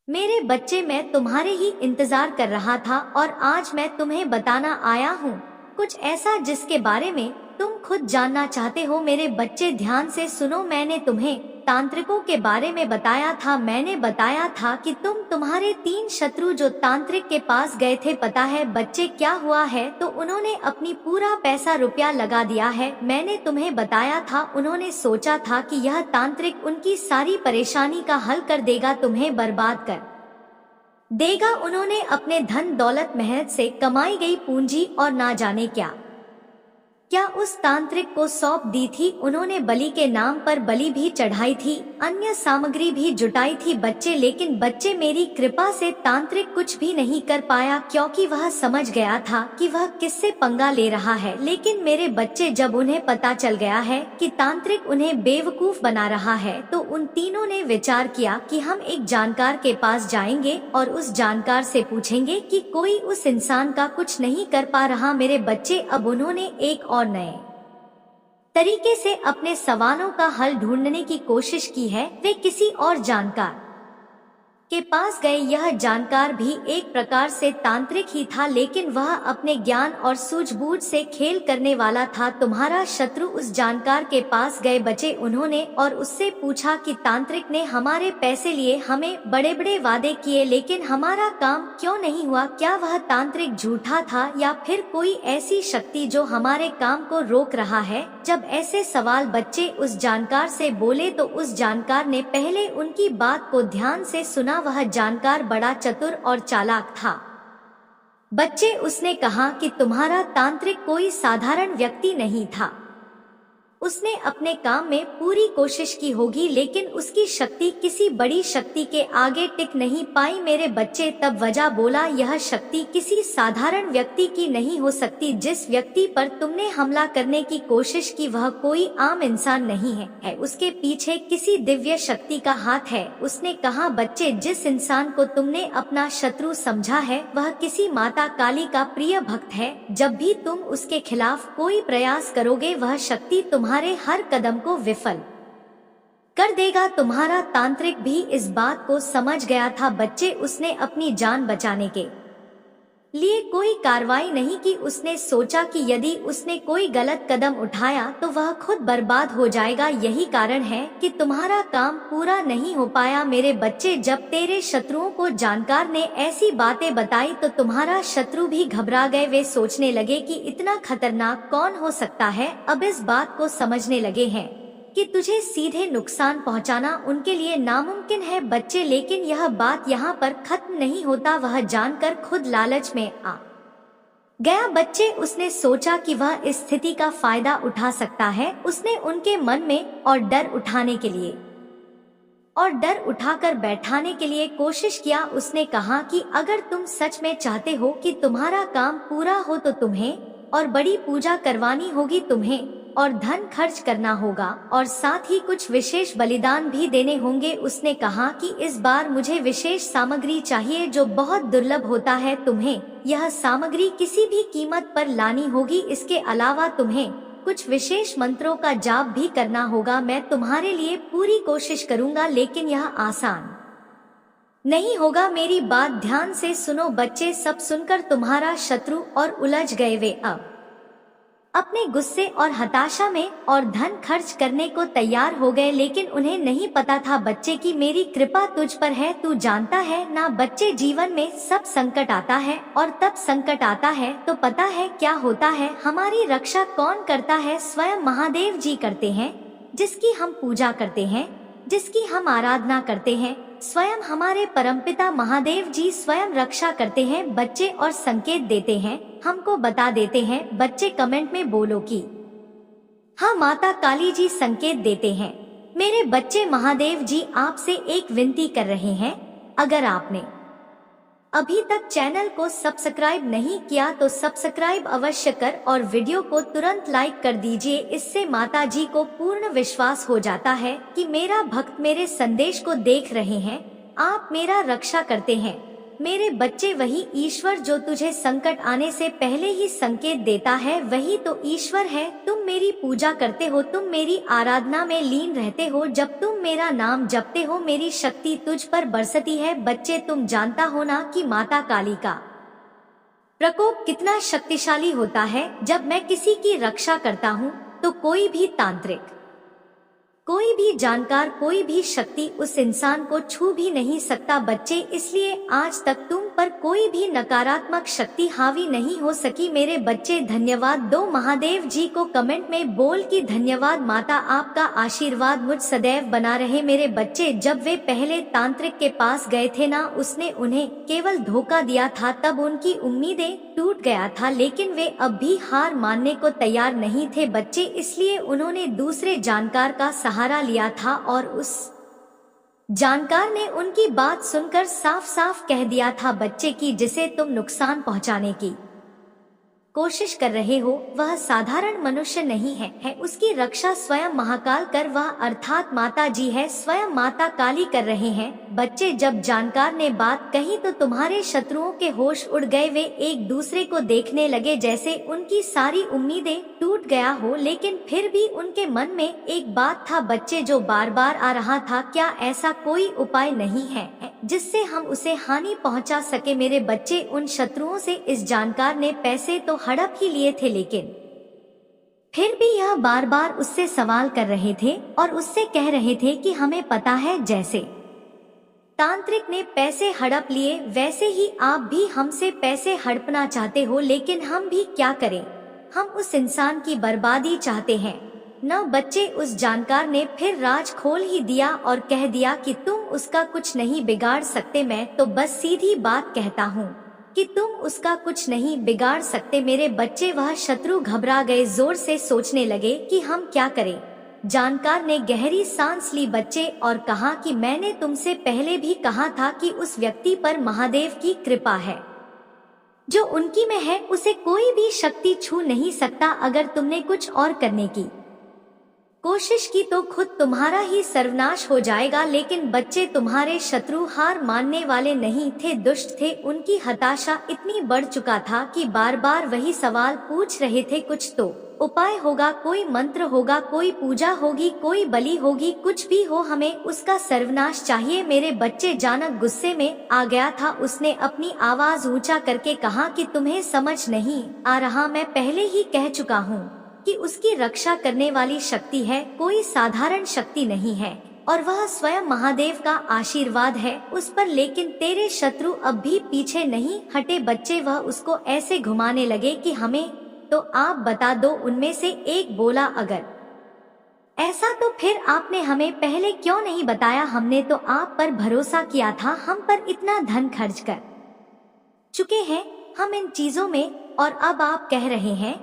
मेरे बच्चे, मैं तुम्हारे ही इंतजार कर रहा था और आज मैं तुम्हें बताना आया हूँ कुछ ऐसा जिसके बारे में तुम खुद जानना चाहते हो। मेरे बच्चे ध्यान से सुनो, मैंने तुम्हें तांत्रिकों के बारे में बताया था। मैंने बताया था कि तुम्हारे 3 शत्रु जो तांत्रिक के पास गए थे, पता है बच्चे क्या हुआ है? तो उन्होंने अपनी पूरा पैसा रुपया लगा दिया है। मैंने तुम्हें बताया था, उन्होंने सोचा था कि यह तांत्रिक उनकी सारी परेशानी का हल कर देगा, तुम्हें बर्बाद कर देगा। उन्होंने अपने धन दौलत मेहनत से कमाई गई पूंजी और ना जाने क्या क्या उस तांत्रिक को सौंप दी थी। उन्होंने बलि के नाम पर बलि भी चढ़ाई थी, अन्य सामग्री भी जुटाई थी बच्चे। लेकिन बच्चे, मेरी कृपा से तांत्रिक कुछ भी नहीं कर पाया, क्योंकि वह समझ गया था कि वह किससे पंगा ले रहा है। लेकिन मेरे बच्चे, जब उन्हें पता चल गया है कि तांत्रिक उन्हें बेवकूफ बना रहा है, तो उन तीनों ने विचार किया कि हम एक जानकार के पास जाएंगे और उस जानकार से पूछेंगे कि कोई उस इंसान का कुछ नहीं कर पा रहा। मेरे बच्चे, अब उन्होंने एक और नए तरीके से अपने सवालों का हल ढूंढने की कोशिश की है। वे किसी और जानकार के पास गए। यह जानकार भी एक प्रकार से तांत्रिक ही था, लेकिन वह अपने ज्ञान और सूझबूझ से खेल करने वाला था। तुम्हारा शत्रु उस जानकार के पास गए बच्चे, उन्होंने और उससे पूछा कि तांत्रिक ने हमारे पैसे लिए, हमें बड़े बड़े वादे किए, लेकिन हमारा काम क्यों नहीं हुआ? क्या वह तांत्रिक झूठा था या फिर कोई ऐसी शक्ति जो हमारे काम को रोक रहा है? जब ऐसे सवाल बच्चे उस जानकार से बोले तो उस जानकार ने पहले उनकी बात को ध्यान से सुना। वह जानकार बड़ा चतुर और चालाक था बच्चे। उसने कहा कि तुम्हारा तांत्रिक कोई साधारण व्यक्ति नहीं था। उसने अपने काम में पूरी कोशिश की होगी, लेकिन उसकी शक्ति किसी बड़ी शक्ति के आगे टिक नहीं पाई। मेरे बच्चे, तब वजह बोला, यह शक्ति किसी साधारण व्यक्ति की नहीं हो सकती। जिस व्यक्ति पर तुमने हमला करने की कोशिश की वह कोई आम इंसान नहीं है, उसके पीछे किसी दिव्य शक्ति का हाथ है। उसने कहा, बच्चे, जिस इंसान को तुमने अपना शत्रु समझा है वह किसी माता काली का प्रिय भक्त है। जब भी तुम उसके खिलाफ कोई प्रयास करोगे वह शक्ति तुम्हारे हर कदम को विफल कर देगा। तुम्हारा तांत्रिक भी इस बात को समझ गया था बच्चे। उसने अपनी जान बचाने के लिए कोई कार्रवाई नहीं की। उसने सोचा कि यदि उसने कोई गलत कदम उठाया तो वह खुद बर्बाद हो जाएगा। यही कारण है कि तुम्हारा काम पूरा नहीं हो पाया। मेरे बच्चे, जब तेरे शत्रुओं को जानकार ने ऐसी बातें बताई तो तुम्हारा शत्रु भी घबरा गए। वे सोचने लगे कि इतना खतरनाक कौन हो सकता है। अब इस बात को समझने लगे हैं कि तुझे सीधे नुकसान पहुंचाना उनके लिए नामुमकिन है बच्चे। लेकिन यह बात यहाँ पर खत्म नहीं होता। वह जानकर खुद लालच में आ गया बच्चे। उसने सोचा कि वह इस स्थिति का फायदा उठा सकता है। उसने उनके मन में और डर उठाकर बैठाने के लिए कोशिश किया। उसने कहा कि अगर तुम सच में चाहते हो कि तुम्हारा काम पूरा हो तो तुम्हें और बड़ी पूजा करवानी होगी, तुम्हें और धन खर्च करना होगा और साथ ही कुछ विशेष बलिदान भी देने होंगे। उसने कहा कि इस बार मुझे विशेष सामग्री चाहिए जो बहुत दुर्लभ होता है। तुम्हें यह सामग्री किसी भी कीमत पर लानी होगी। इसके अलावा तुम्हें कुछ विशेष मंत्रों का जाप भी करना होगा। मैं तुम्हारे लिए पूरी कोशिश करूंगा, लेकिन यह आसान नहीं होगा। मेरी बात ध्यान से सुनो बच्चे। सब सुनकर तुम्हारा शत्रु और उलझ गए। वे अब अपने गुस्से और हताशा में और धन खर्च करने को तैयार हो गए, लेकिन उन्हें नहीं पता था बच्चे की मेरी कृपा तुझ पर है। तू जानता है ना बच्चे, जीवन में सब संकट आता है और तब संकट आता है तो पता है क्या होता है? हमारी रक्षा कौन करता है? स्वयं महादेव जी करते हैं, जिसकी हम पूजा करते हैं, जिसकी हम आराधना करते हैं। स्वयं हमारे परमपिता महादेव जी स्वयं रक्षा करते हैं बच्चे और संकेत देते हैं, हमको बता देते हैं। बच्चे कमेंट में बोलो कि हाँ, माता काली जी संकेत देते हैं। मेरे बच्चे, महादेव जी आपसे एक विनती कर रहे हैं, अगर आपने अभी तक चैनल को सब्सक्राइब नहीं किया तो सब्सक्राइब अवश्य कर और वीडियो को तुरंत लाइक कर दीजिए। इससे माता जी को पूर्ण विश्वास हो जाता है कि मेरा भक्त मेरे संदेश को देख रहे हैं, आप मेरा रक्षा करते हैं। मेरे बच्चे, वही ईश्वर जो तुझे संकट आने से पहले ही संकेत देता है, वही तो ईश्वर है। तुम मेरी पूजा करते हो, तुम मेरी आराधना में लीन रहते हो, जब तुम मेरा नाम जपते हो मेरी शक्ति तुझ पर बरसती है। बच्चे, तुम जानता हो ना कि माता काली का प्रकोप कितना शक्तिशाली होता है। जब मैं किसी की रक्षा करता हूँ तो कोई भी तांत्रिक, कोई भी जानकार, कोई भी शक्ति उस इंसान को छू भी नहीं सकता। बच्चे, इसलिए आज तक तुम पर कोई भी नकारात्मक शक्ति हावी नहीं हो सकी। मेरे बच्चे, धन्यवाद दो महादेव जी को कमेंट में बोल कि धन्यवाद माता, आपका आशीर्वाद मुझ सदैव बना रहे। मेरे बच्चे, जब वे पहले तांत्रिक के पास गए थे ना, उसने उन्हें केवल धोखा दिया था, तब उनकी उम्मीदें टूट गया था, लेकिन वे अब भी हार मानने को तैयार नहीं थे बच्चे। इसलिए उन्होंने दूसरे जानकार का सहारा लिया था और उस जानकार ने उनकी बात सुनकर साफ साफ कह दिया था बच्चे कि जिसे तुम नुकसान पहुंचाने की कोशिश कर रहे हो वह साधारण मनुष्य नहीं है, उसकी रक्षा स्वयं महाकाल कर, वह अर्थात माता जी है, स्वयं माता काली कर रहे हैं। बच्चे, जब जानकार ने बात कही तो तुम्हारे शत्रुओं के होश उड़ गए। वे एक दूसरे को देखने लगे जैसे उनकी सारी उम्मीदें टूट गया हो, लेकिन फिर भी उनके मन में एक बात था बच्चे जो बार बार आ रहा था, क्या ऐसा कोई उपाय नहीं है जिससे हम उसे हानि पहुंचा सके। मेरे बच्चे, उन शत्रुओं से इस जानकार ने पैसे तो हड़प ही लिए थे, लेकिन फिर भी यह बार बार उससे सवाल कर रहे थे और उससे कह रहे थे कि हमें पता है, जैसे तांत्रिक ने पैसे हड़प लिए वैसे ही आप भी हमसे पैसे हड़पना चाहते हो, लेकिन हम भी क्या करें, हम उस इंसान की बर्बादी चाहते हैं न। बच्चे, उस जानकार ने फिर राज खोल ही दिया और कह दिया कि तुम उसका कुछ नहीं बिगाड़ सकते। मैं तो बस सीधी बात कहता हूँ कि तुम उसका कुछ नहीं बिगाड़ सकते। मेरे बच्चे, वह शत्रु घबरा गए, जोर से सोचने लगे कि हम क्या करें। जानकार ने गहरी सांस ली बच्चे और कहा कि मैंने तुमसे पहले भी कहा था कि उस व्यक्ति पर महादेव की कृपा है, जो उनकी में है उसे कोई भी शक्ति छू नहीं सकता। अगर तुमने कुछ और करने की कोशिश की तो खुद तुम्हारा ही सर्वनाश हो जाएगा। लेकिन बच्चे, तुम्हारे शत्रु हार मानने वाले नहीं थे, दुष्ट थे। उनकी हताशा इतनी बढ़ चुका था कि बार बार वही सवाल पूछ रहे थे, कुछ तो उपाय होगा, कोई मंत्र होगा, कोई पूजा होगी, कोई बलि होगी, कुछ भी हो, हमें उसका सर्वनाश चाहिए। मेरे बच्चे, जानक गुस्से में आ गया था। उसने अपनी आवाज ऊंचा करके कहा कि तुम्हें समझ नहीं आ रहा, मैं पहले ही कह चुका हूँ कि उसकी रक्षा करने वाली शक्ति है, कोई साधारण शक्ति नहीं है, और वह स्वयं महादेव का आशीर्वाद है उस पर। लेकिन तेरे शत्रु अब भी पीछे नहीं हटे बच्चे। वह उसको ऐसे घुमाने लगे कि हमें तो आप बता दो। उनमें से एक बोला, अगर ऐसा तो फिर आपने हमें पहले क्यों नहीं बताया, हमने तो आप पर भरोसा किया था, हम पर इतना धन खर्च कर चुके हैं हम इन चीजों में, और अब आप कह रहे हैं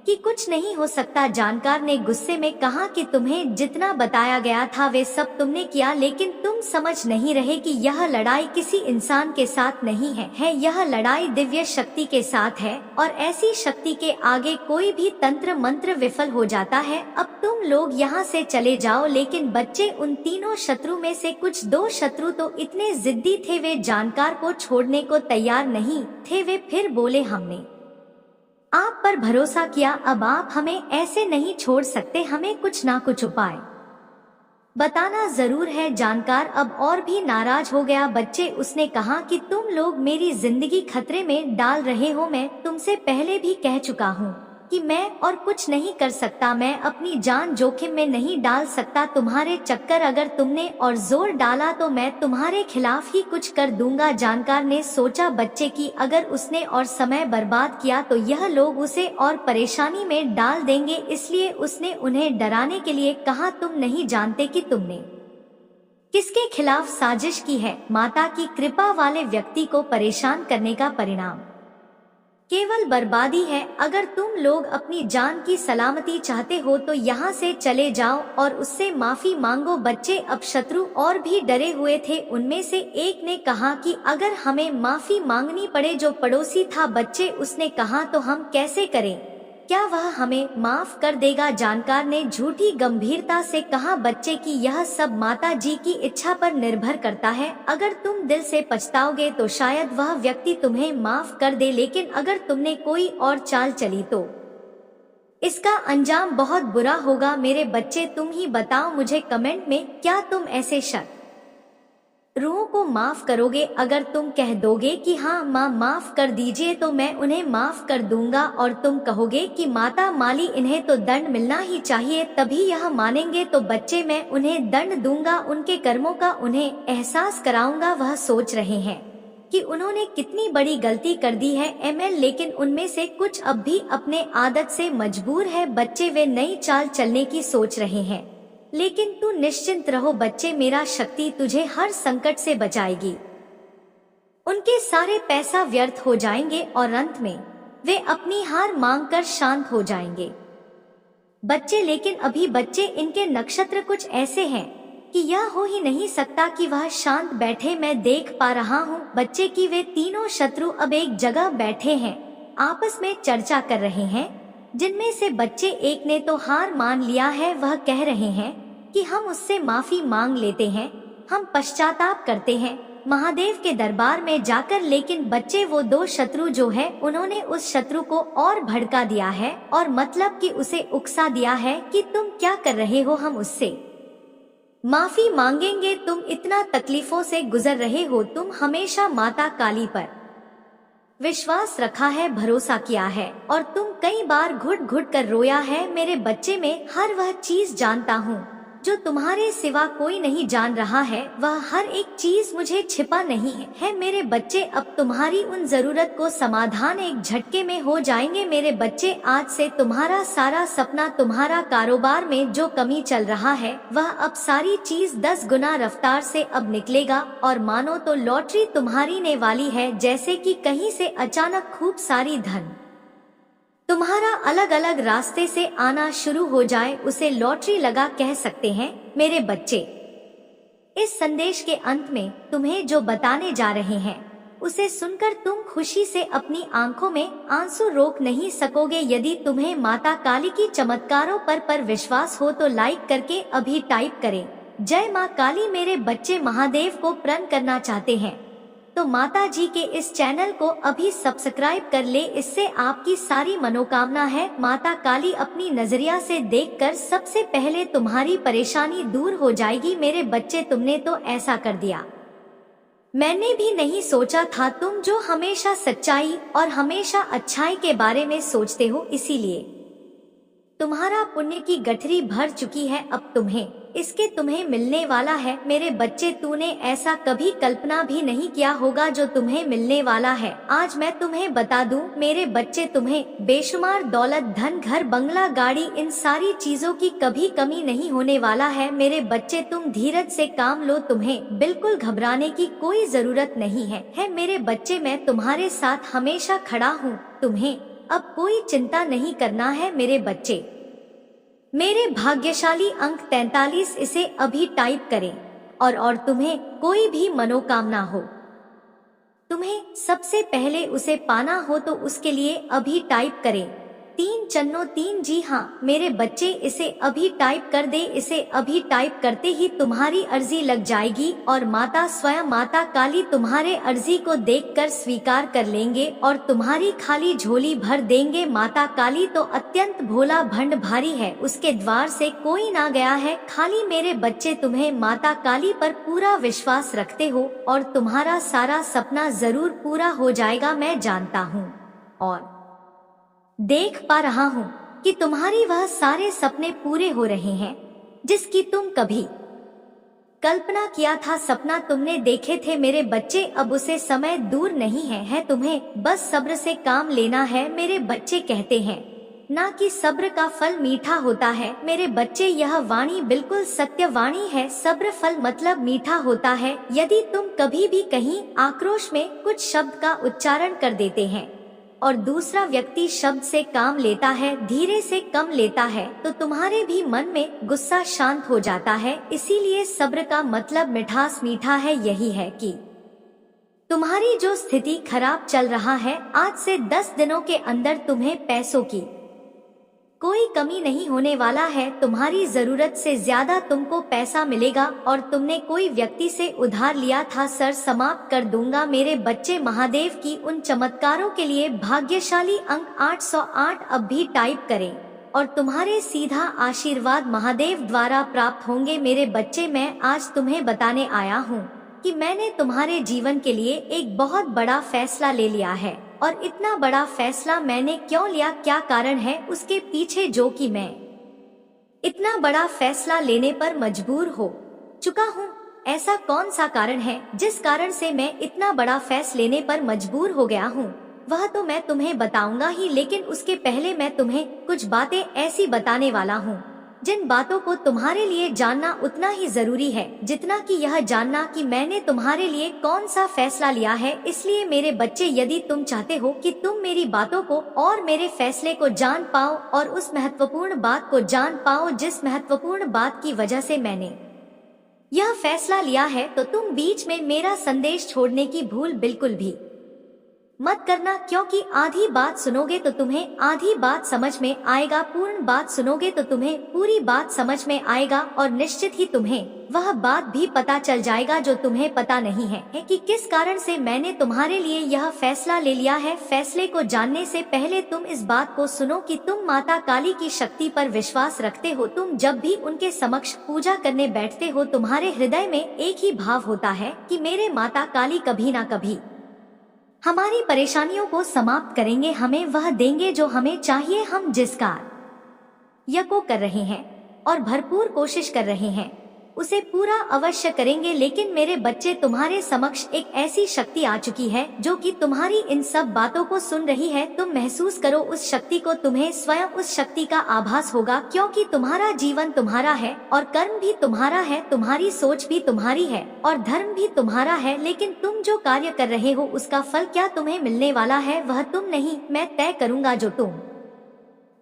कि कुछ नहीं हो सकता। जानकार ने गुस्से में कहा कि तुम्हें जितना बताया गया था वे सब तुमने किया, लेकिन तुम समझ नहीं रहे कि यह लड़ाई किसी इंसान के साथ नहीं है, यह लड़ाई दिव्य शक्ति के साथ है, और ऐसी शक्ति के आगे कोई भी तंत्र मंत्र विफल हो जाता है। अब तुम लोग यहाँ से चले जाओ। लेकिन बच्चे, उन तीनों शत्रु में से कुछ दो शत्रु तो इतने जिद्दी थे, वे जानकार को छोड़ने को तैयार नहीं थे। वे फिर बोले, हमने आप पर भरोसा किया, अब आप हमें ऐसे नहीं छोड़ सकते, हमें कुछ ना कुछ उपाय बताना जरूर है। जानकार अब और भी नाराज हो गया बच्चे। उसने कहा कि तुम लोग मेरी जिंदगी खतरे में डाल रहे हो, मैं तुमसे पहले भी कह चुका हूँ कि मैं और कुछ नहीं कर सकता, मैं अपनी जान जोखिम में नहीं डाल सकता तुम्हारे चक्कर, अगर तुमने और जोर डाला तो मैं तुम्हारे खिलाफ ही कुछ कर दूंगा। जानकार ने सोचा बच्चे कि अगर उसने और समय बर्बाद किया तो यह लोग उसे और परेशानी में डाल देंगे, इसलिए उसने उन्हें डराने के लिए कहा, तुम नहीं जानते कि तुमने किसके खिलाफ साजिश की है। माता की कृपा वाले व्यक्ति को परेशान करने का परिणाम केवल बर्बादी है। अगर तुम लोग अपनी जान की सलामती चाहते हो तो यहाँ से चले जाओ और उससे माफी मांगो। बच्चे अब शत्रु और भी डरे हुए थे। उनमें से एक ने कहा कि अगर हमें माफी मांगनी पड़े, जो पड़ोसी था बच्चे उसने कहा, तो हम कैसे करें। क्या वह हमें माफ कर देगा? जानकार ने झूठी गंभीरता से कहा, बच्चे की यह सब माता जी की इच्छा पर निर्भर करता है। अगर तुम दिल से पछताओगे तो शायद वह व्यक्ति तुम्हें माफ कर दे, लेकिन अगर तुमने कोई और चाल चली तो इसका अंजाम बहुत बुरा होगा। मेरे बच्चे, तुम ही बताओ मुझे कमेंट में, क्या तुम ऐसे शत्रुओं को माफ करोगे? अगर तुम कह दोगे कि हाँ माँ माफ कर दीजिए तो मैं उन्हें माफ कर दूंगा, और तुम कहोगे कि माता माली इन्हें तो दंड मिलना ही चाहिए तभी यह मानेंगे, तो बच्चे मैं उन्हें दंड दूंगा, उनके कर्मों का उन्हें एहसास कराऊंगा। वह सोच रहे हैं कि उन्होंने कितनी बड़ी गलती कर दी है ML, लेकिन उनमें से कुछ अब भी अपने आदत से मजबूर है। बच्चे वे नई चाल चलने की सोच रहे हैं, लेकिन तू निश्चिंत रहो बच्चे, मेरा शक्ति तुझे हर संकट से बचाएगी। उनके सारे पैसा व्यर्थ हो जाएंगे और अंत में वे अपनी हार मांगकर शांत हो जाएंगे। बच्चे, लेकिन अभी बच्चे, इनके नक्षत्र कुछ ऐसे हैं कि यह हो ही नहीं सकता कि वह शांत बैठे। मैं देख पा रहा हूँ बच्चे कि वे तीनों शत्रु अब एक जगह बैठे हैं, आपस में चर्चा कर रहे हैं, जिनमें से बच्चे एक ने तो हार मान लिया है। वह कह रहे हैं कि हम उससे माफी मांग लेते हैं, हम पश्चाताप करते हैं महादेव के दरबार में जाकर। लेकिन बच्चे, वो दो शत्रु जो है, उन्होंने उस शत्रु को और भड़का दिया है, और मतलब कि उसे उकसा दिया है कि तुम क्या कर रहे हो, हम उससे माफी मांगेंगे, तुम इतना तकलीफों से गुजर रहे हो, तुम हमेशा माता काली पर विश्वास रखा है, भरोसा किया है, और तुम कई बार घुट घुट कर रोया है। मेरे बच्चे, में हर वह चीज जानता हूँ जो तुम्हारे सिवा कोई नहीं जान रहा है, वह हर एक चीज मुझे छिपा नहीं है। मेरे बच्चे, अब तुम्हारी उन जरूरत को समाधान एक झटके में हो जाएंगे। मेरे बच्चे, आज से तुम्हारा सारा सपना, तुम्हारा कारोबार में जो कमी चल रहा है, वह अब सारी चीज 10 गुना रफ्तार से अब निकलेगा, और मानो तो लॉटरी तुम्हारी ने वाली है, जैसे कि कहीं से अचानक खूब सारी धन तुम्हारा अलग अलग रास्ते से आना शुरू हो जाए, उसे लॉटरी लगा कह सकते हैं। मेरे बच्चे, इस संदेश के अंत में तुम्हें जो बताने जा रहे हैं उसे सुनकर तुम खुशी से अपनी आंखों में आंसू रोक नहीं सकोगे। यदि तुम्हें माता काली की चमत्कारों पर विश्वास हो तो लाइक करके अभी टाइप करें, जय माँ काली। मेरे बच्चे, महादेव को प्रणाम करना चाहते हैं तो माता जी के इस चैनल को अभी सब्सक्राइब कर ले, इससे आपकी सारी मनोकामना है माता काली अपनी नजरिया से देखकर सबसे पहले तुम्हारी परेशानी दूर हो जाएगी। मेरे बच्चे, तुमने तो ऐसा कर दिया, मैंने भी नहीं सोचा था। तुम जो हमेशा सच्चाई और हमेशा अच्छाई के बारे में सोचते हो, इसीलिए तुम्हारा पुण्य की गठरी भर चुकी है, अब तुम्हें मिलने वाला है। मेरे बच्चे, तूने ऐसा कभी कल्पना भी नहीं किया होगा जो तुम्हें मिलने वाला है। आज मैं तुम्हें बता दूं मेरे बच्चे, तुम्हें बेशुमार दौलत, धन, घर, बंगला, गाड़ी, इन सारी चीजों की कभी कमी नहीं होने वाला है। मेरे बच्चे, तुम धीरज से काम लो, तुम्हें बिल्कुल घबराने की कोई जरूरत नहीं है। मेरे बच्चे, मैं तुम्हारे साथ हमेशा खड़ा हूँ, तुम्हें अब कोई चिंता नहीं करना है। मेरे बच्चे, मेरे भाग्यशाली अंक 43, इसे अभी टाइप करें, और तुम्हें कोई भी मनोकामना हो, तुम्हें सबसे पहले उसे पाना हो तो उसके लिए अभी टाइप करें 3 चन्नो 3। जी हाँ मेरे बच्चे, इसे अभी टाइप कर दे। इसे अभी टाइप करते ही तुम्हारी अर्जी लग जाएगी, और माता स्वयं माता काली तुम्हारे अर्जी को देखकर स्वीकार कर लेंगे और तुम्हारी खाली झोली भर देंगे। माता काली तो अत्यंत भोला भंड भारी है, उसके द्वार से कोई ना गया है। खाली मेरे बच्चे, तुम्हें माता काली पर पूरा विश्वास रखते हो और तुम्हारा सारा सपना जरूर पूरा हो जाएगा, मैं जानता हूँ और देख पा रहा हूँ कि तुम्हारी वह सारे सपने पूरे हो रहे हैं जिसकी तुम कभी कल्पना किया था, सपना तुमने देखे थे। मेरे बच्चे, अब उसे समय दूर नहीं है, तुम्हें बस सब्र से काम लेना है। मेरे बच्चे कहते हैं ना कि सब्र का फल मीठा होता है। मेरे बच्चे, यह वाणी बिल्कुल सत्य वाणी है। सब्र फल मतलब मीठा होता है। यदि तुम कभी भी कहीं आक्रोश में कुछ शब्द का उच्चारण कर देते हैं और दूसरा व्यक्ति शब्द से काम लेता है, धीरे से कम लेता है, तो तुम्हारे भी मन में गुस्सा शांत हो जाता है। इसीलिए सब्र का मतलब मिठास मीठा है। यही है कि तुम्हारी जो स्थिति खराब चल रहा है, आज से 10 दिनों के अंदर तुम्हें पैसों की कोई कमी नहीं होने वाला है, तुम्हारी जरूरत से ज्यादा तुमको पैसा मिलेगा और तुमने कोई व्यक्ति से उधार लिया था सर समाप्त कर दूंगा मेरे बच्चे। महादेव की उन चमत्कारों के लिए भाग्यशाली अंक 808 अब भी टाइप करें और तुम्हारे सीधा आशीर्वाद महादेव द्वारा प्राप्त होंगे मेरे बच्चे। मैं आज तुम्हें बताने आया हूँ कि मैंने तुम्हारे जीवन के लिए एक बहुत बड़ा फैसला ले लिया है और इतना बड़ा फैसला मैंने क्यों लिया, क्या कारण है उसके पीछे जो कि मैं इतना बड़ा फैसला लेने पर मजबूर हो चुका हूँ। ऐसा कौन सा कारण है जिस कारण से मैं इतना बड़ा फैसला लेने पर मजबूर हो गया हूँ, वह तो मैं तुम्हें बताऊंगा ही, लेकिन उसके पहले मैं तुम्हें कुछ बातें ऐसी बताने वाला हूँ जिन बातों को तुम्हारे लिए जानना उतना ही जरूरी है जितना कि यह जानना कि मैंने तुम्हारे लिए कौन सा फैसला लिया है। इसलिए मेरे बच्चे, यदि तुम चाहते हो कि तुम मेरी बातों को और मेरे फैसले को जान पाओ और उस महत्वपूर्ण बात को जान पाओ जिस महत्वपूर्ण बात की वजह से मैंने यह फैसला लिया है, तो तुम बीच में मेरा संदेश छोड़ने की भूल बिल्कुल भी मत करना, क्योंकि आधी बात सुनोगे तो तुम्हें आधी बात समझ में आएगा, पूर्ण बात सुनोगे तो तुम्हें पूरी बात समझ में आएगा और निश्चित ही तुम्हें वह बात भी पता चल जाएगा जो तुम्हें पता नहीं है कि किस कारण से मैंने तुम्हारे लिए यह फैसला ले लिया है। फैसले को जानने से पहले तुम इस बात को सुनो कि तुम माता काली की शक्ति पर विश्वास रखते हो। तुम जब भी उनके समक्ष पूजा करने बैठते हो, तुम्हारे हृदय में एक ही भाव होता है कि मेरे माता काली कभी ना कभी हमारी परेशानियों को समाप्त करेंगे, हमें वह देंगे जो हमें चाहिए। हम जिस कार्य को कर रहे हैं और भरपूर कोशिश कर रहे हैं उसे पूरा अवश्य करेंगे। लेकिन मेरे बच्चे, तुम्हारे समक्ष एक ऐसी शक्ति आ चुकी है जो कि तुम्हारी इन सब बातों को सुन रही है। तुम महसूस करो उस शक्ति को, तुम्हें स्वयं उस शक्ति का आभास होगा, क्योंकि तुम्हारा जीवन तुम्हारा है और कर्म भी तुम्हारा है, तुम्हारी सोच भी तुम्हारी है और धर्म भी तुम्हारा है। लेकिन तुम जो कार्य कर रहे हो उसका फल क्या तुम्हें मिलने वाला है वह तुम नहीं, मैं तय करूँगा। जो तुम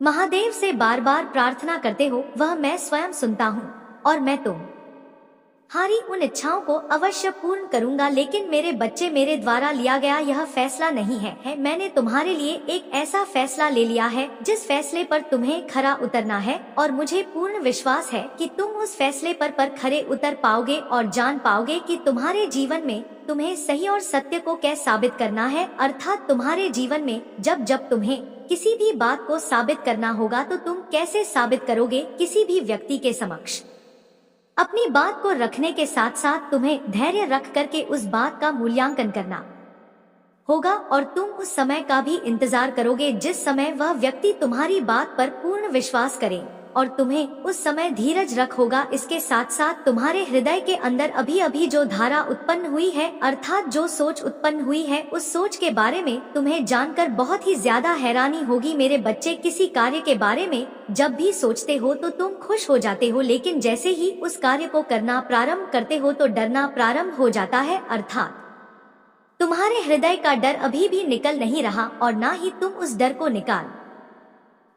महादेव से बार बार प्रार्थना करते हो वह मैं स्वयं सुनता हूँ और मैं तुम्हारी उन इच्छाओं को अवश्य पूर्ण करूंगा। लेकिन मेरे बच्चे, मेरे द्वारा लिया गया यह फैसला नहीं है मैंने तुम्हारे लिए एक ऐसा फैसला ले लिया है जिस फैसले पर तुम्हें खरा उतरना है और मुझे पूर्ण विश्वास है कि तुम उस फैसले पर खरे उतर पाओगे और जान पाओगे कि तुम्हारे जीवन में तुम्हें सही और सत्य को कैसे साबित करना है। अर्थात तुम्हारे जीवन में जब जब तुम्हें किसी भी बात को साबित करना होगा तो तुम कैसे साबित करोगे किसी भी व्यक्ति के समक्ष। अपनी बात को रखने के साथ साथ तुम्हें धैर्य रख करके उस बात का मूल्यांकन करना होगा और तुम उस समय का भी इंतजार करोगे जिस समय वह व्यक्ति तुम्हारी बात पर पूर्ण विश्वास करे और तुम्हें उस समय धीरज रख होगा। इसके साथ साथ तुम्हारे हृदय के अंदर अभी अभी जो धारा उत्पन्न हुई है, अर्थात जो सोच उत्पन्न हुई है, उस सोच के बारे में तुम्हें जानकर बहुत ही ज्यादा हैरानी होगी। मेरे बच्चे, किसी कार्य के बारे में जब भी सोचते हो तो तुम खुश हो जाते हो, लेकिन जैसे ही उस कार्य को करना प्रारंभ करते हो तो डरना प्रारंभ हो जाता है। अर्थात तुम्हारे हृदय का डर अभी भी निकल नहीं रहा और ना ही तुम उस डर को निकाल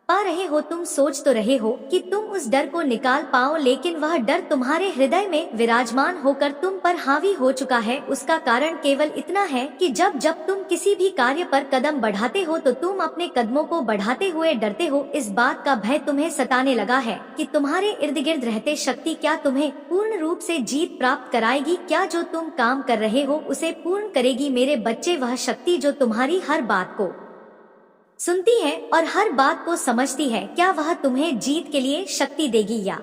पा रहे हो। तुम सोच तो रहे हो कि तुम उस डर को निकाल पाओ, लेकिन वह डर तुम्हारे हृदय में विराजमान होकर तुम पर हावी हो चुका है। उसका कारण केवल इतना है कि जब जब तुम किसी भी कार्य पर कदम बढ़ाते हो तो तुम अपने कदमों को बढ़ाते हुए डरते हो। इस बात का भय तुम्हें सताने लगा है कि तुम्हारे इर्द गिर्द रहते शक्ति क्या तुम्हें पूर्ण रूप से जीत प्राप्त कराएगी, क्या जो तुम काम कर रहे हो उसे पूर्ण करेगी। मेरे बच्चे, वह शक्ति जो तुम्हारी हर बात को सुनती है और हर बात को समझती है, क्या वह तुम्हें जीत के लिए शक्ति देगी या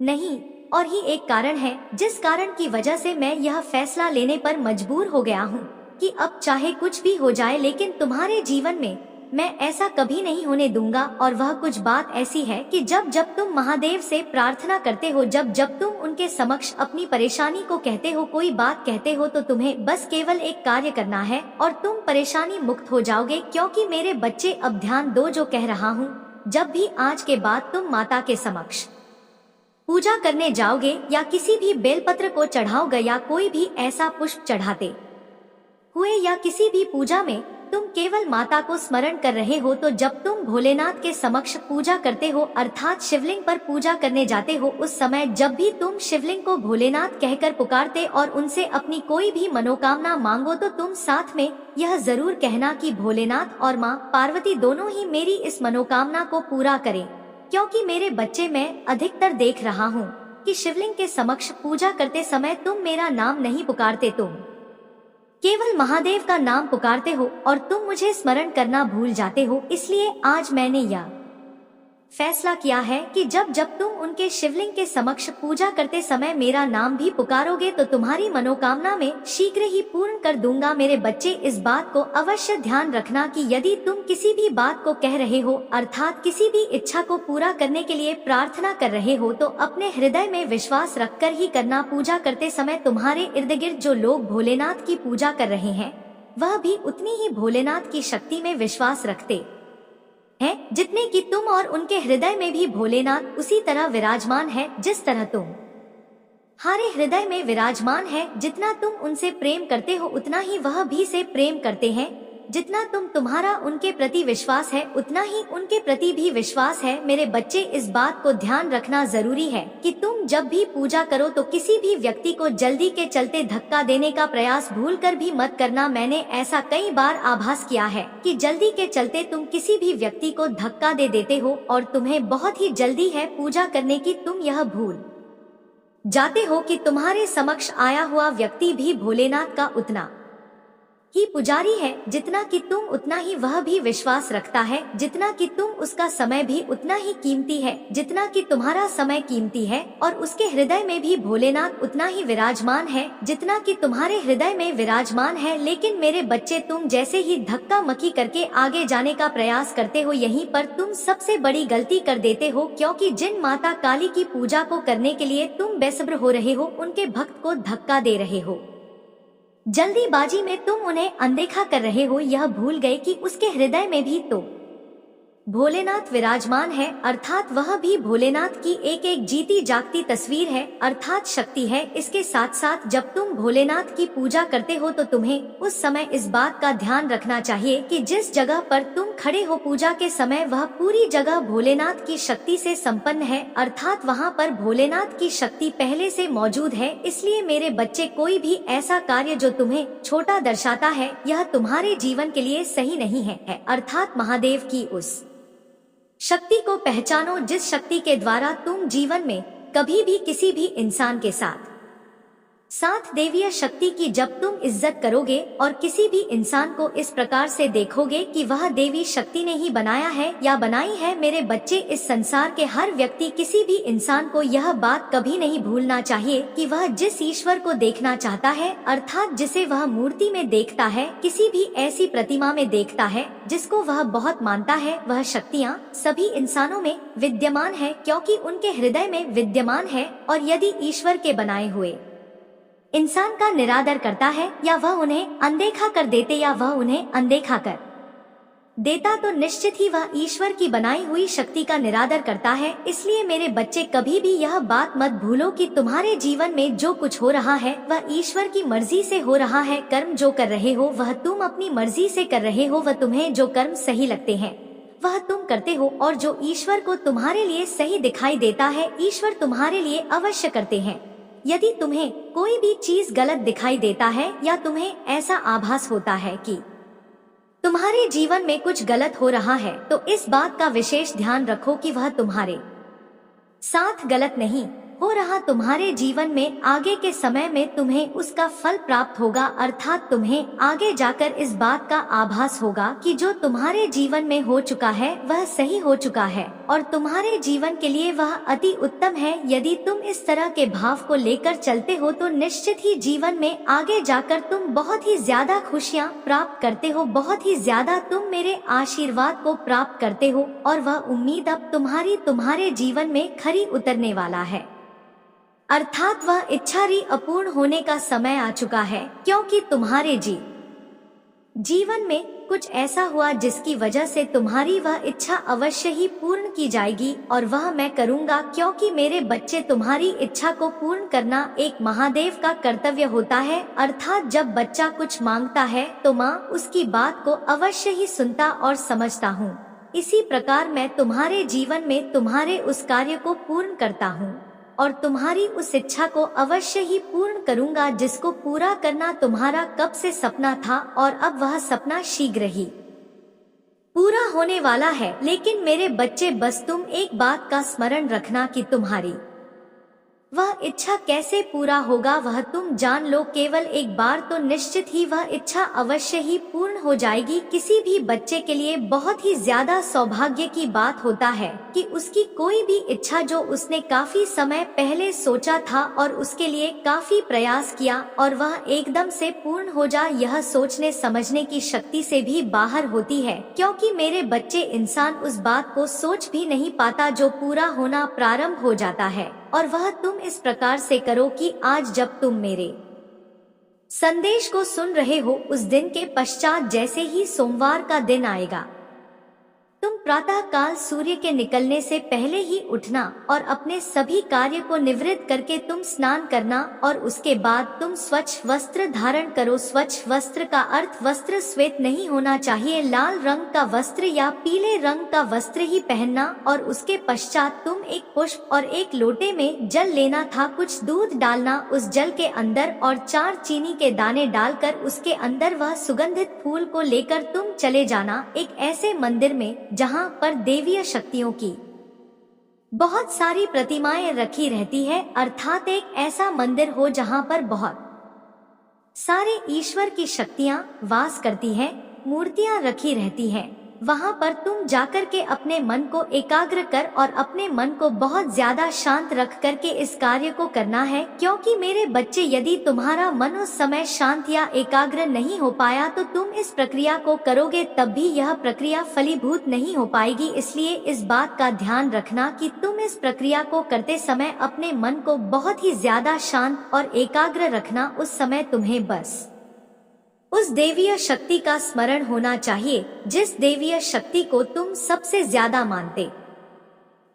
नहीं? और ही एक कारण है जिस कारण की वजह से मैं यह फैसला लेने पर मजबूर हो गया हूँ कि अब चाहे कुछ भी हो जाए, लेकिन तुम्हारे जीवन में मैं ऐसा कभी नहीं होने दूंगा। और वह कुछ बात ऐसी है कि जब जब तुम महादेव से प्रार्थना करते हो, जब जब तुम उनके समक्ष अपनी परेशानी को कहते हो, कोई बात कहते हो, तो तुम्हें बस केवल एक कार्य करना है और तुम परेशानी मुक्त हो जाओगे। क्योंकि मेरे बच्चे, अब ध्यान दो जो कह रहा हूँ। जब भी आज के बाद तुम माता के समक्ष पूजा करने जाओगे या किसी भी बेलपत्र को चढ़ाओगे या कोई भी ऐसा पुष्प चढ़ाते हुए या किसी भी पूजा में तुम केवल माता को स्मरण कर रहे हो, तो जब तुम भोलेनाथ के समक्ष पूजा करते हो अर्थात शिवलिंग पर पूजा करने जाते हो, उस समय जब भी तुम शिवलिंग को भोलेनाथ कहकर पुकारते और उनसे अपनी कोई भी मनोकामना मांगो, तो तुम साथ में यह जरूर कहना कि भोलेनाथ और माँ पार्वती दोनों ही मेरी इस मनोकामना को पूरा करें। क्योंकि मेरे बच्चे, मैं अधिकतर देख रहा हूँ कि शिवलिंग के समक्ष पूजा करते समय तुम मेरा नाम नहीं पुकारते, तुम केवल महादेव का नाम पुकारते हो और तुम मुझे स्मरण करना भूल जाते हो। इसलिए आज मैंने यह फैसला किया है कि जब जब तुम उनके शिवलिंग के समक्ष पूजा करते समय मेरा नाम भी पुकारोगे तो तुम्हारी मनोकामना में शीघ्र ही पूर्ण कर दूंगा। मेरे बच्चे, इस बात को अवश्य ध्यान रखना कि यदि तुम किसी भी बात को कह रहे हो अर्थात किसी भी इच्छा को पूरा करने के लिए प्रार्थना कर रहे हो, तो अपने हृदय में विश्वास रखकर ही करना। पूजा करते समय तुम्हारे इर्द गिर्द जो लोग भोलेनाथ की पूजा कर रहे हैं वह भी उतनी ही भोलेनाथ की शक्ति में विश्वास रखते हैं जितने कि तुम, और उनके हृदय में भी भोलेनाथ उसी तरह विराजमान है जिस तरह तुम हमारे हृदय में विराजमान है। जितना तुम उनसे प्रेम करते हो उतना ही वह भी से प्रेम करते हैं। जितना तुम्हारा उनके प्रति विश्वास है उतना ही उनके प्रति भी विश्वास है। मेरे बच्चे, इस बात को ध्यान रखना जरूरी है कि तुम जब भी पूजा करो तो किसी भी व्यक्ति को जल्दी के चलते धक्का देने का प्रयास भूलकर भी मत करना। मैंने ऐसा कई बार आभास किया है कि जल्दी के चलते तुम किसी भी व्यक्ति को धक्का दे देते हो और तुम्हें बहुत ही जल्दी है पूजा करने की। तुम यह भूल जाते हो कि तुम्हारे समक्ष आया हुआ व्यक्ति भी भोलेनाथ का उतना ही पुजारी है जितना कि तुम, उतना ही वह भी विश्वास रखता है। जितना कि तुम, उसका समय भी उतना ही कीमती है जितना कि तुम्हारा समय कीमती है, और उसके हृदय में भी भोलेनाथ उतना ही विराजमान है जितना कि तुम्हारे हृदय में विराजमान है। लेकिन मेरे बच्चे, तुम जैसे ही धक्का मक्की करके आगे जाने का प्रयास करते हो, यहीं पर तुम सबसे बड़ी गलती कर देते हो। क्योंकि जिन माता काली की पूजा को करने के लिए तुम बेसब्र हो रहे हो, उनके भक्त को धक्का दे रहे हो। जल्दीबाजी में तुम उन्हें अनदेखा कर रहे हो, यह भूल गए कि उसके हृदय में भी तो भोलेनाथ विराजमान है, अर्थात वह भी भोलेनाथ की एक एक जीती जागती तस्वीर है अर्थात शक्ति है। इसके साथ साथ जब तुम भोलेनाथ की पूजा करते हो तो तुम्हें उस समय इस बात का ध्यान रखना चाहिए कि जिस जगह पर तुम खड़े हो पूजा के समय वह पूरी जगह भोलेनाथ की शक्ति से संपन्न है, अर्थात वहाँ पर भोलेनाथ की शक्ति पहले से मौजूद है। इसलिए मेरे बच्चे, कोई भी ऐसा कार्य जो तुम्हें छोटा दर्शाता है यह तुम्हारे जीवन के लिए सही नहीं है। अर्थात महादेव की उस शक्ति को पहचानो जिस शक्ति के द्वारा तुम जीवन में कभी भी किसी भी इंसान के साथ देवीय शक्ति की जब तुम इज्जत करोगे और किसी भी इंसान को इस प्रकार से देखोगे कि वह देवी शक्ति ने ही बनाया है या बनाई है। मेरे बच्चे, इस संसार के हर व्यक्ति, किसी भी इंसान को यह बात कभी नहीं भूलना चाहिए कि वह जिस ईश्वर को देखना चाहता है अर्थात जिसे वह मूर्ति में देखता है, किसी भी ऐसी प्रतिमा में देखता है जिसको वह बहुत मानता है, वह शक्तियाँ सभी इंसानों में विद्यमान है क्योंकि उनके हृदय में विद्यमान है। और यदि ईश्वर के बनाए हुए इंसान का निरादर करता है या वह उन्हें अनदेखा कर देते या वह उन्हें अनदेखा कर देता तो निश्चित ही वह ईश्वर की बनाई हुई शक्ति का निरादर करता है। इसलिए मेरे बच्चे, कभी भी यह बात मत भूलो कि तुम्हारे जीवन में जो कुछ हो रहा है वह ईश्वर की मर्जी से हो रहा है। कर्म जो कर रहे हो वह तुम अपनी मर्जी से कर रहे हो, वह तुम्हें जो कर्म सही लगते हैं वह तुम करते हो, और जो ईश्वर को तुम्हारे लिए सही दिखाई देता है ईश्वर तुम्हारे लिए अवश्य करते हैं। यदि तुम्हें कोई भी चीज गलत दिखाई देता है या तुम्हें ऐसा आभास होता है कि तुम्हारे जीवन में कुछ गलत हो रहा है, तो इस बात का विशेष ध्यान रखो कि वह तुम्हारे साथ गलत नहीं हो रहा। तुम्हारे जीवन में आगे के समय में तुम्हें उसका फल प्राप्त होगा, अर्थात तुम्हें आगे जाकर इस बात का आभास होगा कि जो तुम्हारे जीवन में हो चुका है वह सही हो चुका है और तुम्हारे जीवन के लिए वह अति उत्तम है। यदि तुम इस तरह के भाव को लेकर चलते हो तो निश्चित ही जीवन में आगे जाकर तुम बहुत ही ज्यादा खुशियाँ प्राप्त करते हो, बहुत ही ज्यादा तुम मेरे आशीर्वाद को प्राप्त करते हो, और वह उम्मीद अब तुम्हारे जीवन में खरी उतरने वाला है। अर्थात वह इच्छा री अपूर्ण होने का समय आ चुका है, क्योंकि तुम्हारे जीवन में कुछ ऐसा हुआ जिसकी वजह से तुम्हारी वह इच्छा अवश्य ही पूर्ण की जाएगी, और वह मैं करूँगा, क्योंकि मेरे बच्चे तुम्हारी इच्छा को पूर्ण करना एक महादेव का कर्तव्य होता है। अर्थात जब बच्चा कुछ मांगता है तो माँ उसकी बात को अवश्य ही सुनता और समझता हूँ। इसी प्रकार मैं तुम्हारे जीवन में तुम्हारे उस कार्य को पूर्ण करता हूँ और तुम्हारी उस इच्छा को अवश्य ही पूर्ण करूँगा जिसको पूरा करना तुम्हारा कब से सपना था, और अब वह सपना शीघ्र ही पूरा होने वाला है। लेकिन मेरे बच्चे, बस तुम एक बात का स्मरण रखना कि तुम्हारी वह इच्छा कैसे पूरा होगा वह तुम जान लो। केवल एक बार तो निश्चित ही वह इच्छा अवश्य ही पूर्ण हो जाएगी। किसी भी बच्चे के लिए बहुत ही ज्यादा सौभाग्य की बात होता है कि उसकी कोई भी इच्छा जो उसने काफी समय पहले सोचा था और उसके लिए काफी प्रयास किया और वह एकदम से पूर्ण हो जाए, यह सोचने समझने की शक्ति से भी बाहर होती है। क्योंकि मेरे बच्चे, इंसान उस बात को सोच भी नहीं पाता जो पूरा होना प्रारंभ हो जाता है, और वह तुम इस प्रकार से करो कि आज जब तुम मेरे संदेश को सुन रहे हो, उस दिन के पश्चात जैसे ही सोमवार का दिन आएगा, तुम प्रातः काल सूर्य के निकलने से पहले ही उठना और अपने सभी कार्य को निवृत्त करके तुम स्नान करना, और उसके बाद तुम स्वच्छ वस्त्र धारण करो। स्वच्छ वस्त्र का अर्थ वस्त्र श्वेत नहीं होना चाहिए, लाल रंग का वस्त्र या पीले रंग का वस्त्र ही पहनना। और उसके पश्चात तुम एक पुष्प और एक लोटे में जल लेना था, कुछ दूध डालना उस जल के अंदर और 4 चीनी के दाने डालकर उसके अंदर वह सुगंधित फूल को लेकर तुम चले जाना एक ऐसे मंदिर में जहाँ पर देवीय शक्तियों की बहुत सारी प्रतिमाएं रखी रहती है। अर्थात एक ऐसा मंदिर हो जहाँ पर बहुत सारे ईश्वर की शक्तियाँ वास करती हैं, मूर्तियाँ रखी रहती हैं। वहाँ पर तुम जाकर के अपने मन को एकाग्र कर और अपने मन को बहुत ज्यादा शांत रख करके इस कार्य को करना है। क्योंकि मेरे बच्चे, यदि तुम्हारा मन उस समय शांत या एकाग्र नहीं हो पाया तो तुम इस प्रक्रिया को करोगे तब भी यह प्रक्रिया फलीभूत नहीं हो पाएगी। इसलिए इस बात का ध्यान रखना कि तुम इस प्रक्रिया को करते समय अपने मन को बहुत ही ज्यादा शांत और एकाग्र रखना। उस समय तुम्हें बस उस देवीय शक्ति का स्मरण होना चाहिए जिस देवीय शक्ति को तुम सबसे ज्यादा मानते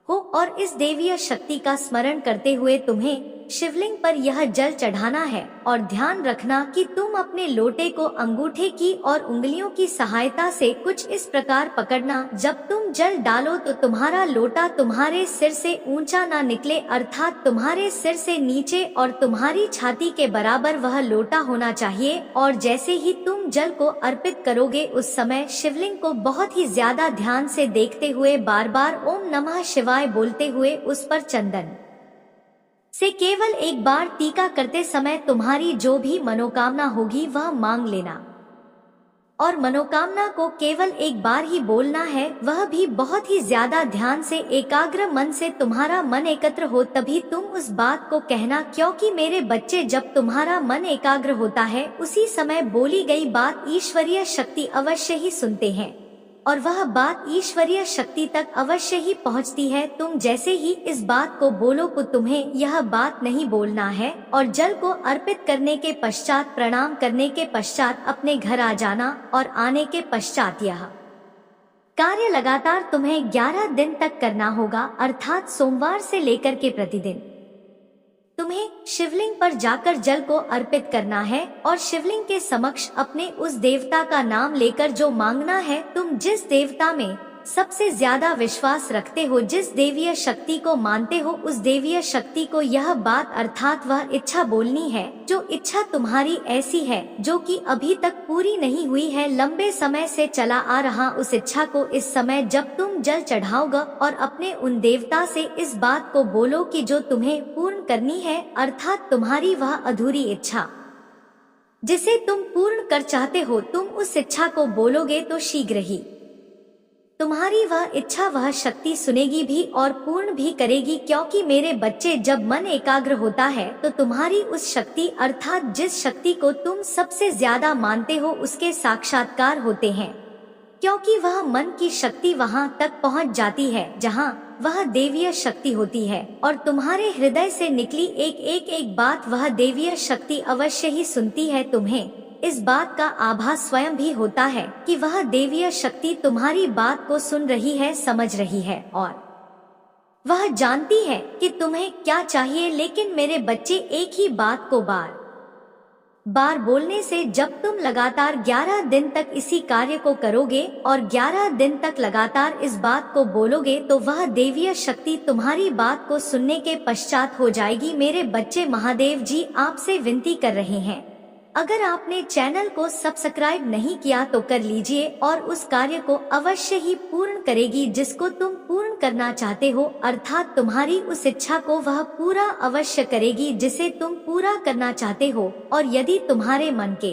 हो, और इस देवीय शक्ति का स्मरण करते हुए तुम्हें शिवलिंग पर यह जल चढ़ाना है। और ध्यान रखना कि तुम अपने लोटे को अंगूठे की और उंगलियों की सहायता से कुछ इस प्रकार पकड़ना, जब तुम जल डालो तो तुम्हारा लोटा तुम्हारे सिर से ऊंचा ना निकले, अर्थात तुम्हारे सिर से नीचे और तुम्हारी छाती के बराबर वह लोटा होना चाहिए। और जैसे ही तुम जल को अर्पित करोगे उस समय शिवलिंग को बहुत ही ज्यादा ध्यान से देखते हुए बार बार ओम नमः शिवाय बोलते हुए उस पर चंदन से केवल एक बार टीका करते समय तुम्हारी जो भी मनोकामना होगी वह मांग लेना। और मनोकामना को केवल एक बार ही बोलना है, वह भी बहुत ही ज्यादा ध्यान से एकाग्र मन से तुम्हारा मन एकत्र हो तभी तुम उस बात को कहना। क्योंकि मेरे बच्चे, जब तुम्हारा मन एकाग्र होता है उसी समय बोली गई बात ईश्वरीय शक्ति अवश्य ही सुनते हैं और वह बात ईश्वरीय शक्ति तक अवश्य ही पहुंचती है। तुम जैसे ही इस बात को बोलो को तुम्हें यह बात नहीं बोलना है, और जल को अर्पित करने के पश्चात, प्रणाम करने के पश्चात अपने घर आ जाना। और आने के पश्चात यह कार्य लगातार तुम्हें 11 दिन तक करना होगा, अर्थात सोमवार से लेकर के प्रतिदिन तुम्हें शिवलिंग पर जाकर जल को अर्पित करना है और शिवलिंग के समक्ष अपने उस देवता का नाम लेकर जो मांगना है। तुम जिस देवता में सबसे ज्यादा विश्वास रखते हो, जिस देवीय शक्ति को मानते हो, उस देवीय शक्ति को यह बात अर्थात वह इच्छा बोलनी है जो इच्छा तुम्हारी ऐसी है जो कि अभी तक पूरी नहीं हुई है, लंबे समय से चला आ रहा। उस इच्छा को इस समय जब तुम जल चढ़ाओगे और अपने उन देवता से इस बात को बोलो कि जो तुम्हें पूर्ण करनी है, अर्थात तुम्हारी वह अधूरी इच्छा जिसे तुम पूर्ण कर चाहते हो, तुम उस इच्छा को बोलोगे तो शीघ्र ही तुम्हारी वह इच्छा वह शक्ति सुनेगी भी और पूर्ण भी करेगी। क्योंकि मेरे बच्चे, जब मन एकाग्र होता है तो तुम्हारी उस शक्ति अर्थात जिस शक्ति को तुम सबसे ज्यादा मानते हो उसके साक्षात्कार होते हैं। क्योंकि वह मन की शक्ति वहां तक पहुंच जाती है जहां वह देवीय शक्ति होती है, और तुम्हारे हृदय से निकली एक बात वह देवीय शक्ति अवश्य ही सुनती है। तुम्हें इस बात का आभास स्वयं भी होता है कि वह देवीय शक्ति तुम्हारी बात को सुन रही है, समझ रही है और वह जानती है कि तुम्हें क्या चाहिए। लेकिन मेरे बच्चे, एक ही बात को बार बार बोलने से जब तुम लगातार 11 दिन तक इसी कार्य को करोगे और 11 दिन तक लगातार इस बात को बोलोगे तो वह देवीय शक्ति तुम्हारी बात को सुनने के पश्चात हो जाएगी। मेरे बच्चे, महादेव जी आपसे विनती कर रहे हैं, अगर आपने चैनल को सब्सक्राइब नहीं किया तो कर लीजिए और उस कार्य को अवश्य ही पूर्ण करेगी जिसको तुम पूर्ण करना चाहते हो, अर्थात तुम्हारी उस इच्छा को वह पूरा अवश्य करेगी जिसे तुम पूरा करना चाहते हो। और यदि तुम्हारे मन के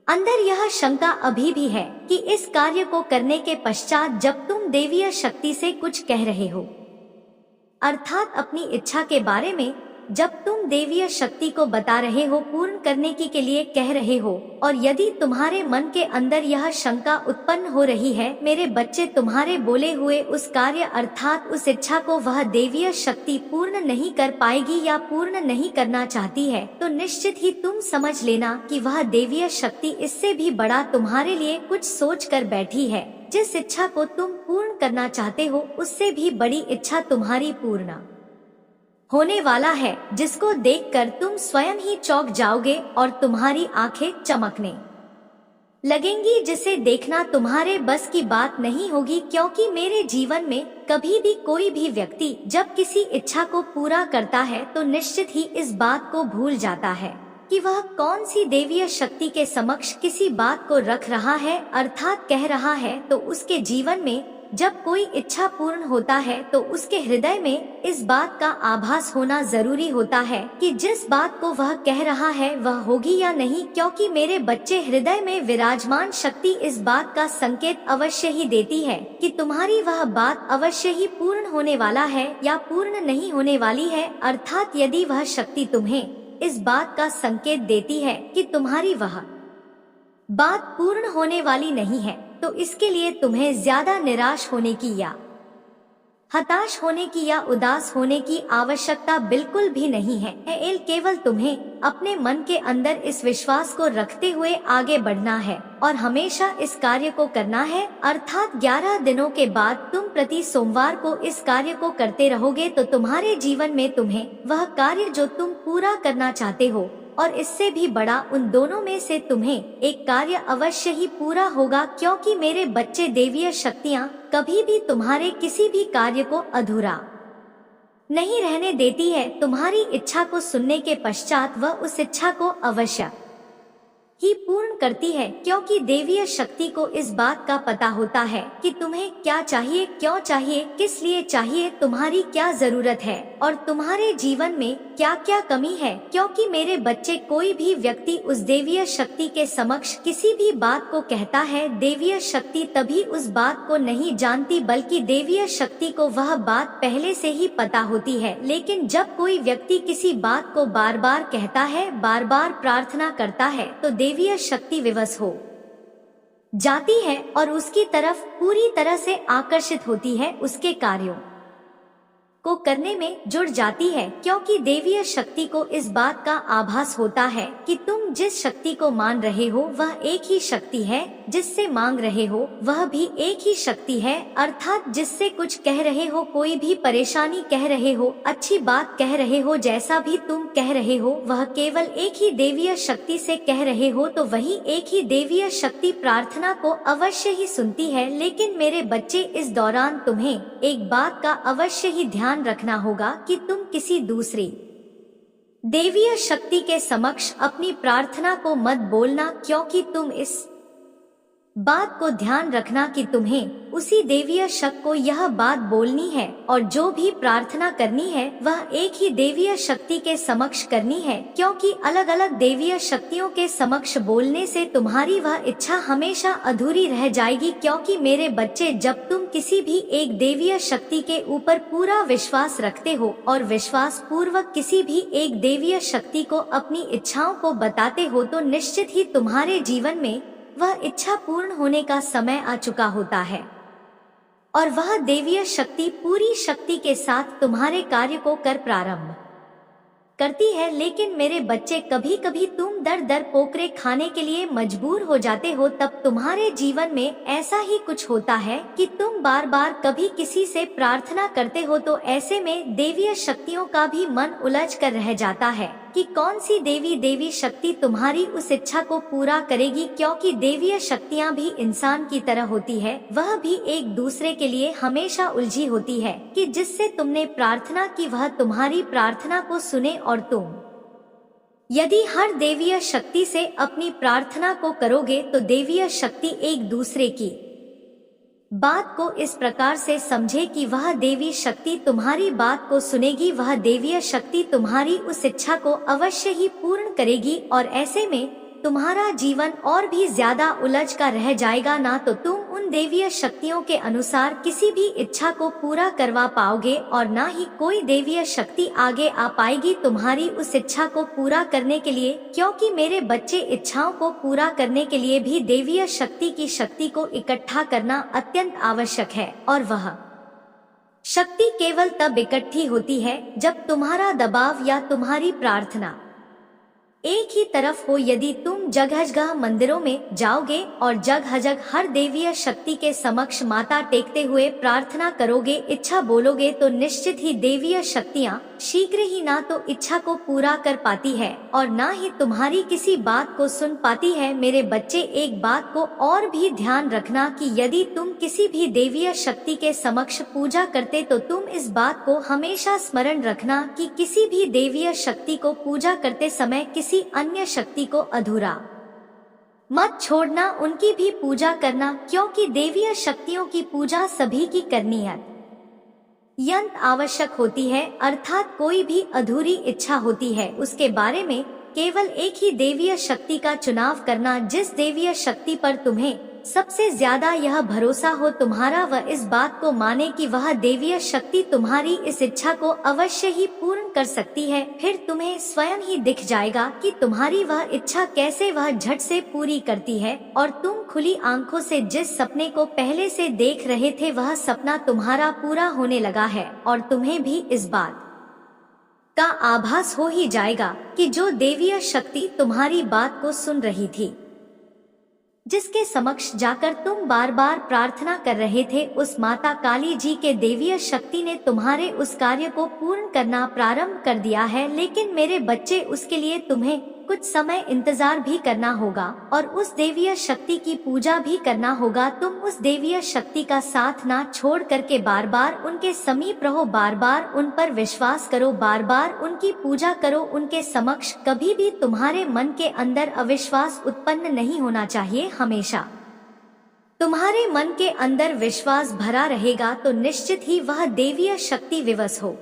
अंदर यह शंका अभी भी है कि इस कार्य को करने के पश्चात जब तुम देवीय शक्ति से कुछ कह रहे हो, अर्थात अपनी इच्छा के बारे में जब तुम देवीय शक्ति को बता रहे हो, पूर्ण करने की के लिए कह रहे हो, और यदि तुम्हारे मन के अंदर यह शंका उत्पन्न हो रही है, मेरे बच्चे, तुम्हारे बोले हुए उस कार्य अर्थात उस इच्छा को वह देवीय शक्ति पूर्ण नहीं कर पाएगी या पूर्ण नहीं करना चाहती है, तो निश्चित ही तुम समझ लेना कि वह देवीय शक्ति इससे भी बड़ा तुम्हारे लिए कुछ सोच कर बैठी है। जिस इच्छा को तुम पूर्ण करना चाहते हो उससे भी बड़ी इच्छा तुम्हारी पूर्ण होने वाला है, जिसको देखकर तुम स्वयं ही चौंक जाओगे और तुम्हारी आंखें चमकने लगेंगी, जिसे देखना तुम्हारे बस की बात नहीं होगी। क्योंकि मेरे जीवन में कभी भी कोई भी व्यक्ति जब किसी इच्छा को पूरा करता है तो निश्चित ही इस बात को भूल जाता है कि वह कौन सी देवीय शक्ति के समक्ष किसी बात को रख रहा है, अर्थात कह रहा है। तो उसके जीवन में जब कोई इच्छा पूर्ण होता है तो उसके हृदय में इस बात का आभास होना जरूरी होता है कि जिस बात को वह कह रहा है वह होगी या नहीं। क्योंकि मेरे बच्चे, हृदय में विराजमान शक्ति इस बात का संकेत अवश्य ही देती है कि तुम्हारी वह बात अवश्य ही पूर्ण होने वाला है या पूर्ण नहीं होने वाली है। अर्थात यदि वह शक्ति तुम्हें इस बात का संकेत देती है कि तुम्हारी वह बात पूर्ण होने वाली नहीं है, तो इसके लिए तुम्हें ज्यादा निराश होने की या हताश होने की या उदास होने की आवश्यकता बिल्कुल भी नहीं है। केवल तुम्हें अपने मन के अंदर इस विश्वास को रखते हुए आगे बढ़ना है और हमेशा इस कार्य को करना है। अर्थात 11 दिनों के बाद तुम प्रति सोमवार को इस कार्य को करते रहोगे तो तुम्हारे जीवन में तुम्हें वह कार्य जो तुम पूरा करना चाहते हो और इससे भी बड़ा, उन दोनों में से तुम्हें एक कार्य अवश्य ही पूरा होगा। क्योंकि मेरे बच्चे, देवीय शक्तियाँ कभी भी तुम्हारे किसी भी कार्य को अधूरा नहीं रहने देती है। तुम्हारी इच्छा को सुनने के पश्चात वह उस इच्छा को अवश्य ही पूर्ण करती है। क्योंकि देवीय शक्ति को इस बात का पता होता है कि तुम्हें क्या चाहिए, क्यों चाहिए, किस लिए चाहिए, तुम्हारी क्या जरूरत है और तुम्हारे जीवन में क्या क्या कमी है। क्योंकि मेरे बच्चे, कोई भी व्यक्ति उस देवीय शक्ति के समक्ष किसी भी बात को कहता है, देवीय शक्ति तभी उस बात को नहीं जानती बल्कि देवीय शक्ति को वह बात पहले से ही पता होती है। लेकिन जब कोई व्यक्ति किसी बात को बार बार कहता है, बार बार प्रार्थना करता है, तो देवीय शक्ति विवश हो जाती है और उसकी तरफ पूरी तरह से आकर्षित होती है, उसके कार्यों को करने में जुड़ जाती है। क्योंकि देवीय शक्ति को इस बात का आभास होता है कि तुम जिस शक्ति को मान रहे हो वह एक ही शक्ति है, जिससे मांग रहे हो वह भी एक ही शक्ति है। अर्थात जिससे कुछ कह रहे हो, कोई भी परेशानी कह रहे हो, अच्छी बात कह रहे हो, जैसा भी तुम कह रहे हो वह केवल एक ही देवीय शक्ति से कह रहे हो, तो वही एक ही देवीय शक्ति प्रार्थना को अवश्य ही सुनती है। लेकिन मेरे बच्चे, इस दौरान तुम्हें एक बात का अवश्य ही ध्यान रखना होगा कि तुम किसी दूसरी देवीय शक्ति के समक्ष अपनी प्रार्थना को मत बोलना। क्योंकि तुम इस बात को ध्यान रखना कि तुम्हें उसी देवीय शक्ति को यह बात बोलनी है और जो भी प्रार्थना करनी है वह एक ही देवीय शक्ति के समक्ष करनी है। क्योंकि अलग अलग देवीय शक्तियों के समक्ष बोलने से तुम्हारी वह इच्छा हमेशा अधूरी रह जाएगी। क्योंकि मेरे बच्चे, जब तुम किसी भी एक देवीय शक्ति के ऊपर पूरा विश्वास रखते हो और विश्वास पूर्वक किसी भी एक देवीय शक्ति को अपनी इच्छाओं को बताते हो, तो निश्चित ही तुम्हारे जीवन में वह इच्छा पूर्ण होने का समय आ चुका होता है और वह देवीय शक्ति पूरी शक्ति के साथ तुम्हारे कार्य को कर प्रारंभ करती है। लेकिन मेरे बच्चे, कभी कभी तुम दर दर पोकरे खाने के लिए मजबूर हो जाते हो, तब तुम्हारे जीवन में ऐसा ही कुछ होता है कि तुम बार बार कभी किसी से प्रार्थना करते हो, तो ऐसे में देवीय शक्तियों का भी मन उलझ कर रह जाता है कि कौन सी देवी शक्ति तुम्हारी उस इच्छा को पूरा करेगी, क्योंकि देवीय शक्तियाँ भी इंसान की तरह होती है, वह भी एक दूसरे के लिए हमेशा उलझी होती है कि जिससे तुमने प्रार्थना की वह तुम्हारी प्रार्थना को सुने। और तुम यदि हर देवीय शक्ति से अपनी प्रार्थना को करोगे तो देवीय शक्ति एक दूसरे की बात को इस प्रकार से समझे कि वह देवी शक्ति तुम्हारी बात को सुनेगी, वह देवीय शक्ति तुम्हारी उस इच्छा को अवश्य ही पूर्ण करेगी, और ऐसे में तुम्हारा जीवन और भी ज्यादा उलझ का रह जाएगा। ना तो तुम उन देवीय शक्तियों के अनुसार किसी भी इच्छा को पूरा करवा पाओगे और ना ही कोई देवीय शक्ति आगे आ पाएगी तुम्हारी उस इच्छा को पूरा करने के लिए, क्योंकि मेरे बच्चे इच्छाओं को पूरा करने के लिए भी देवीय शक्ति की शक्ति को इकट्ठा करना अत्यंत आवश्यक है, और वह शक्ति केवल तब इकट्ठी होती है जब तुम्हारा दबाव या तुम्हारी प्रार्थना एक ही तरफ हो। यदि तुम जगह जगह मंदिरों में जाओगे और जगह जगह हर देवीय शक्ति के समक्ष माथा टेकते हुए प्रार्थना करोगे, इच्छा बोलोगे, तो निश्चित ही देवीय शक्तियाँ शीघ्र ही ना तो इच्छा को पूरा कर पाती है और ना ही तुम्हारी किसी बात को सुन पाती है। मेरे बच्चे, एक बात को और भी ध्यान रखना कि यदि तुम किसी भी देवीय शक्ति के समक्ष पूजा करते तो तुम इस बात को हमेशा स्मरण रखना कि किसी भी देवीय शक्ति को पूजा करते समय किसी अन्य शक्ति को अधूरा मत छोड़ना, उनकी भी पूजा करना, क्योंकि देवीय शक्तियों की पूजा सभी की करनी अत्यंत आवश्यक होती है। अर्थात कोई भी अधूरी इच्छा होती है उसके बारे में केवल एक ही देवीय शक्ति का चुनाव करना, जिस देवीय शक्ति पर तुम्हें सबसे ज्यादा यह भरोसा हो तुम्हारा, वह इस बात को माने कि वह देवीय शक्ति तुम्हारी इस इच्छा को अवश्य ही पूर्ण कर सकती है। फिर तुम्हें स्वयं ही दिख जाएगा कि तुम्हारी वह इच्छा कैसे वह झट से पूरी करती है, और तुम खुली आंखों से जिस सपने को पहले से देख रहे थे वह सपना तुम्हारा पूरा होने लगा है, और तुम्हें भी इस बात का आभास हो ही जाएगा कि जो देवीय शक्ति तुम्हारी बात को सुन रही थी, जिसके समक्ष जाकर तुम बार बार प्रार्थना कर रहे थे, उस माता काली जी के देवीय शक्ति ने तुम्हारे उस कार्य को पूर्ण करना प्रारंभ कर दिया है। लेकिन मेरे बच्चे, उसके लिए तुम्हें कुछ समय इंतजार भी करना होगा और उस देवीय शक्ति की पूजा भी करना होगा। तुम उस देवीय शक्ति का साथ ना छोड़ करके बार बार उनके समीप रहो, बार बार उन पर विश्वास करो, बार बार उनकी पूजा करो उनके समक्ष। कभी भी तुम्हारे मन के अंदर अविश्वास उत्पन्न नहीं होना चाहिए। हमेशा तुम्हारे मन के अंदर विश्वास भरा रहेगा तो निश्चित ही वह देवीय शक्ति विवश हो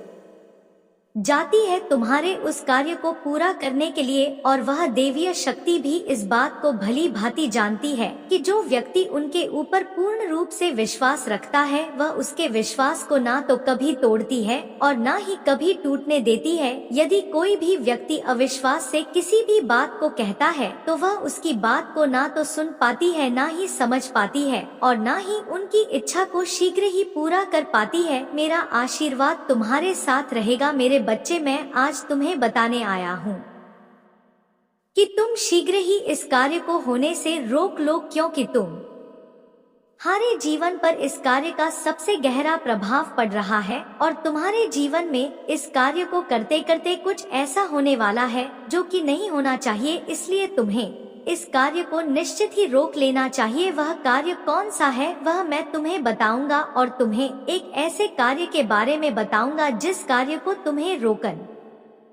जाती है तुम्हारे उस कार्य को पूरा करने के लिए। और वह देवीय शक्ति भी इस बात को भली भांति जानती है कि जो व्यक्ति उनके ऊपर पूर्ण रूप से विश्वास रखता है वह उसके विश्वास को ना तो कभी तोड़ती है और ना ही कभी टूटने देती है। यदि कोई भी व्यक्ति अविश्वास से किसी भी बात को कहता है तो वह उसकी बात को ना तो सुन पाती है, ना ही समझ पाती है, और ना ही उनकी इच्छा को शीघ्र ही पूरा कर पाती है। मेरा आशीर्वाद तुम्हारे साथ रहेगा मेरे बच्चे। मैं आज तुम्हें बताने आया हूँ कि तुम शीघ्र ही इस कार्य को होने से रोक लो, क्योंकि तुम्हारे जीवन पर इस कार्य का सबसे गहरा प्रभाव पड़ रहा है और तुम्हारे जीवन में इस कार्य को करते करते कुछ ऐसा होने वाला है जो कि नहीं होना चाहिए। इसलिए तुम्हें इस कार्य को निश्चित ही रोक लेना चाहिए। वह कार्य कौन सा है वह मैं तुम्हें बताऊंगा और तुम्हें एक ऐसे कार्य के बारे में बताऊंगा जिस कार्य को तुम्हें रोकना